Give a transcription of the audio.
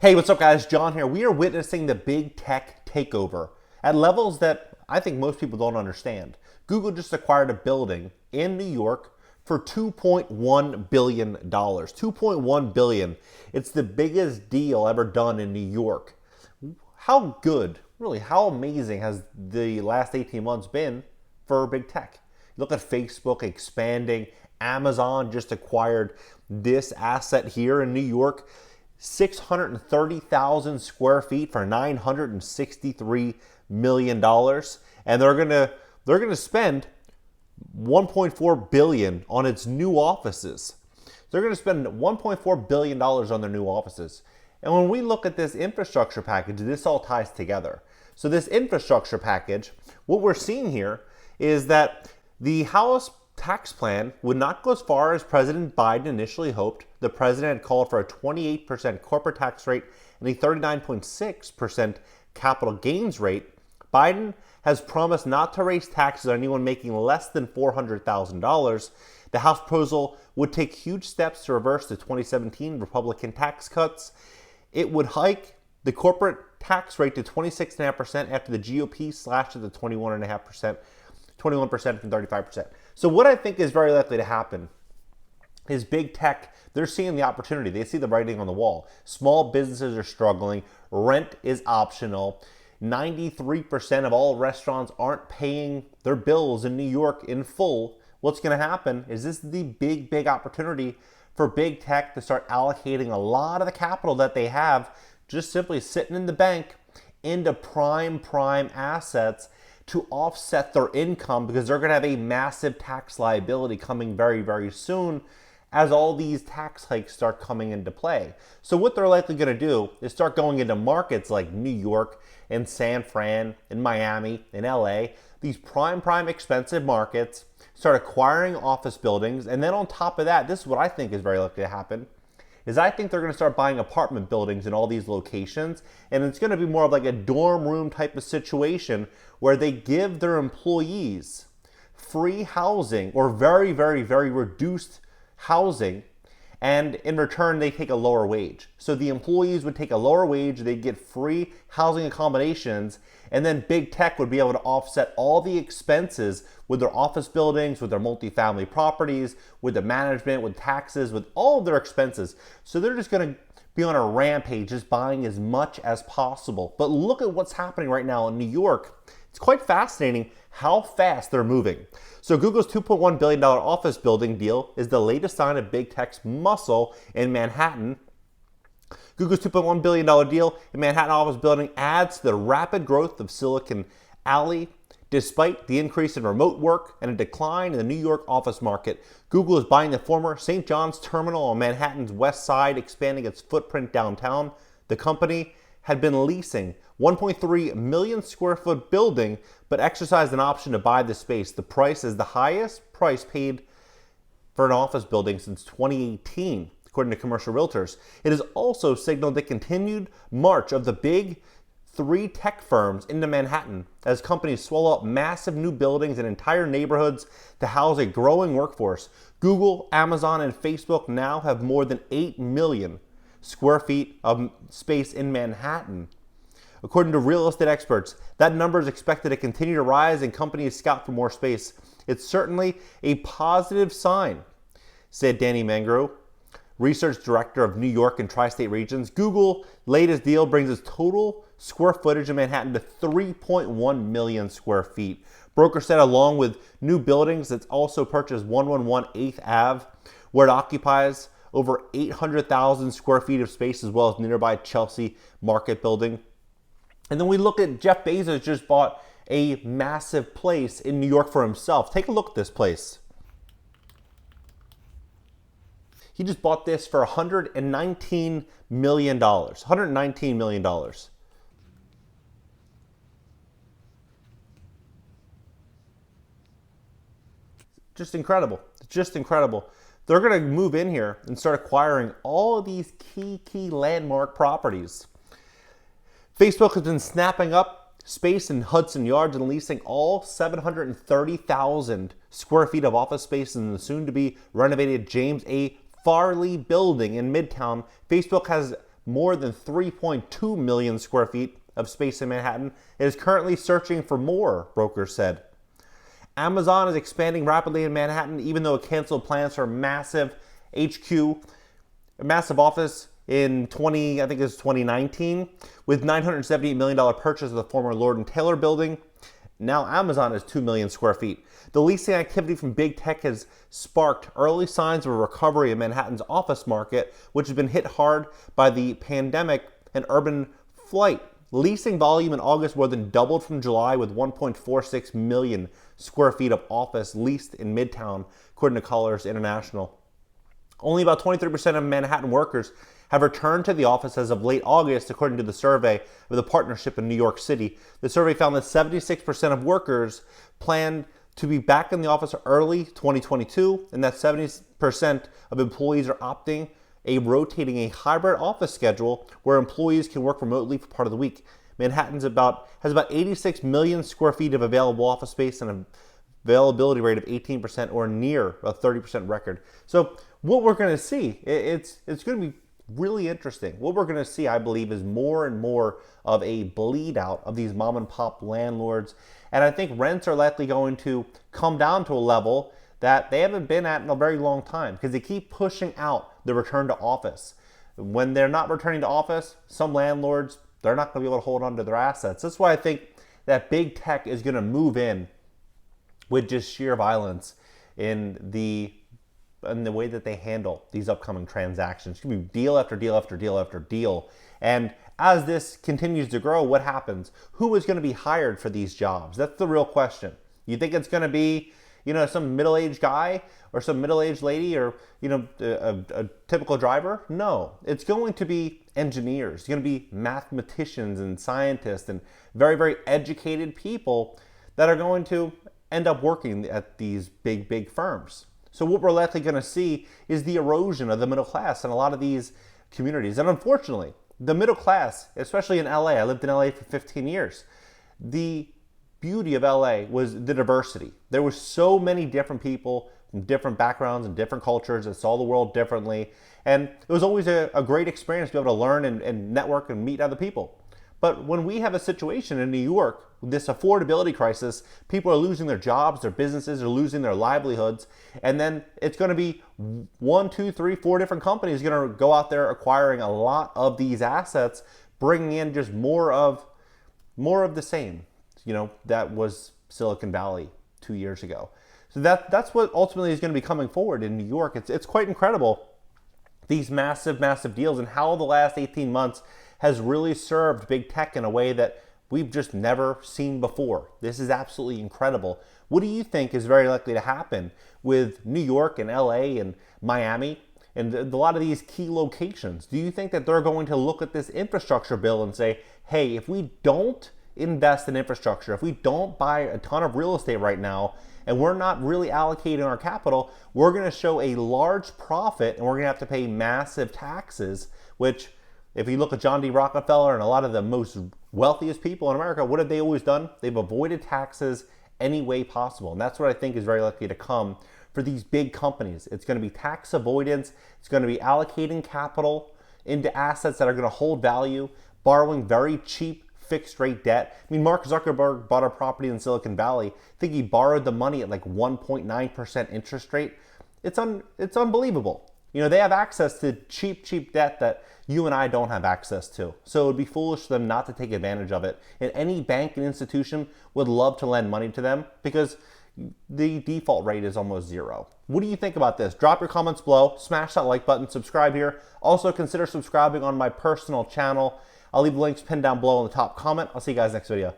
Hey, what's up guys? John here. We are witnessing the big tech takeover at levels that I think most people don't understand. Google just acquired a building in New York for $2.1 billion. $2.1 billion. It's the biggest deal ever done in New York. How good, really, how amazing has the last 18 months been for big tech? Look at Facebook expanding. Amazon just acquired this asset here in New York. 630,000 square feet for $963 million. And they're gonna spend $1.4 billion on its new offices. They're gonna spend $1.4 billion on their new offices. And when we look at this infrastructure package, this all ties together. So this infrastructure package, what we're seeing here is that the House tax plan would not go as far as President Biden initially hoped. The president had called for a 28% corporate tax rate and a 39.6% capital gains rate. Biden has promised not to raise taxes on anyone making less than $400,000. The House proposal would take huge steps to reverse the 2017 Republican tax cuts. It would hike the corporate tax rate to 26.5% after the GOP slashed it to 21.5%, 21% from 35%. So what I think is very likely to happen is big tech, they're seeing the opportunity. They see the writing on the wall. Small businesses are struggling. Rent is optional. 93% of all restaurants aren't paying their bills in New York in full. What's going to happen is this is the big opportunity for big tech to start allocating a lot of the capital that they have just simply sitting in the bank into prime assets to offset their income, because they're going to have a massive tax liability coming very soon as all these tax hikes start coming into play. So what they're likely going to do is start going into markets like New York and San Fran and Miami and LA, these prime expensive markets, start acquiring office buildings. And then on top of that, this is what I think is very likely to happen, is I think they're going to start buying apartment buildings in all these locations, and it's going to be more of like a dorm room type of situation where they give their employees free housing or very reduced housing, and in return they take a lower wage. So the employees would take a lower wage, they'd get free housing accommodations, and then big tech would be able to offset all the expenses with their office buildings, with their multifamily properties, with the management, with taxes, with all of their expenses. So they're just going to be on a rampage, just buying as much as possible. But look at what's happening right now in New York. It's quite fascinating how fast they're moving. So Google's $2.1 billion office building deal is the latest sign of big tech's muscle in Manhattan. Google's $2.1 billion deal in Manhattan office building adds to the rapid growth of Silicon Alley. Despite the increase in remote work and a decline in the New York office market, Google is buying the former St. John's terminal on Manhattan's west side, expanding its footprint downtown. The company had been leasing 1.3 million square foot building, but exercised an option to buy the space. The price is the highest price paid for an office building since 2018, according to commercial realtors. It has also signaled the continued march of the big three tech firms into Manhattan as companies swallow up massive new buildings and entire neighborhoods to house a growing workforce. Google, Amazon, and Facebook now have more than 8 million square feet of space in Manhattan. According to real estate experts, that number is expected to continue to rise and companies scout for more space. It's certainly a positive sign, said Danny Mangro, research director of New York and tri-state regions. Google's latest deal brings its total square footage in Manhattan to 3.1 million square feet. Broker said along with new buildings, it's also purchased 111 8th Ave, where it occupies over 800,000 square feet of space, as well as nearby Chelsea Market building. And then we look at Jeff Bezos just bought a massive place in New York for himself. Take a look at this place. He just bought this for $119 million. $119 million. Just incredible. Just incredible. They're going to move in here and start acquiring all of these key landmark properties. Facebook has been snapping up space in Hudson Yards and leasing all 730,000 square feet of office space in the soon-to-be renovated James A. Farley building in Midtown. Facebook has more than 3.2 million square feet of space in Manhattan. It is currently searching for more, brokers said. Amazon is expanding rapidly in Manhattan, even though it canceled plans for a massive HQ, a massive office in 2019, with $978 million purchase of the former Lord & Taylor building. Now Amazon is 2 million square feet. The leasing activity from big tech has sparked early signs of a recovery in Manhattan's office market, which has been hit hard by the pandemic and urban flight. Leasing volume in August more than doubled from July, with 1.46 million square feet of office leased in Midtown, according to Colors International. Only about 23% of Manhattan workers have returned to the office as of late August, according to the survey of the partnership in New York City. The survey found that 76% of workers plan to be back in the office early 2022, and that 70% of employees are opting rotating a hybrid office schedule where employees can work remotely for part of the week. Manhattan has about 86 million square feet of available office space and an availability rate of 18%, or near a 30% record. So what we're going to see, it's going to be really interesting. What we're going to see, I believe, is more and more of a bleed out of these mom and pop landlords. And I think rents are likely going to come down to a level that they haven't been at in a very long time, because they keep pushing out the return to office. When they're not returning to office, some landlords, they're not going to be able to hold on to their assets. That's why I think that big tech is going to move in with just sheer violence in the way that they handle these upcoming transactions. It's going to be deal after deal after deal after deal. And as this continues to grow, what happens? Who is going to be hired for these jobs? That's the real question. You think it's going to be, some middle-aged guy or some middle-aged lady, or, a typical driver? No, it's going to be engineers. It's going to be mathematicians and scientists and very, very educated people that are going to end up working at these big, big firms. So what we're likely going to see is the erosion of the middle class in a lot of these communities. And unfortunately, the middle class, especially in LA, I lived in LA for 15 years. The beauty of LA was the diversity. There were so many different people from different backgrounds and different cultures that saw the world differently. And it was always a great experience to be able to learn and network and meet other people. But when we have a situation in New York, this affordability crisis, people are losing their jobs, their businesses are losing their livelihoods, and then it's going to be 1, 2, 3, 4 different companies going to go out there acquiring a lot of these assets, bringing in just more of the same. That was Silicon Valley 2 years ago. So that's what ultimately is going to be coming forward in New York. It's quite incredible, these massive, massive deals, and how the last 18 months has really served big tech in a way that we've just never seen before. This is absolutely incredible. What do you think is very likely to happen with New York and LA and Miami and a lot of these key locations? Do you think that they're going to look at this infrastructure bill and say, hey, if we don't invest in infrastructure, if we don't buy a ton of real estate right now, and we're not really allocating our capital, we're going to show a large profit and we're going to have to pay massive taxes, which, if you look at John D. Rockefeller and a lot of the most wealthiest people in America, what have they always done? They've avoided taxes any way possible. And that's what I think is very likely to come for these big companies. It's going to be tax avoidance. It's going to be allocating capital into assets that are going to hold value, borrowing very cheap fixed rate debt. I mean, Mark Zuckerberg bought a property in Silicon Valley. I think he borrowed the money at like 1.9% interest rate. It's unbelievable. They have access to cheap debt that you and I don't have access to. So it would be foolish for them not to take advantage of it. And any bank and institution would love to lend money to them because the default rate is almost zero. What do you think about this? Drop your comments below, smash that like button, subscribe here. Also consider subscribing on my personal channel. I'll leave the links pinned down below in the top comment. I'll see you guys next video.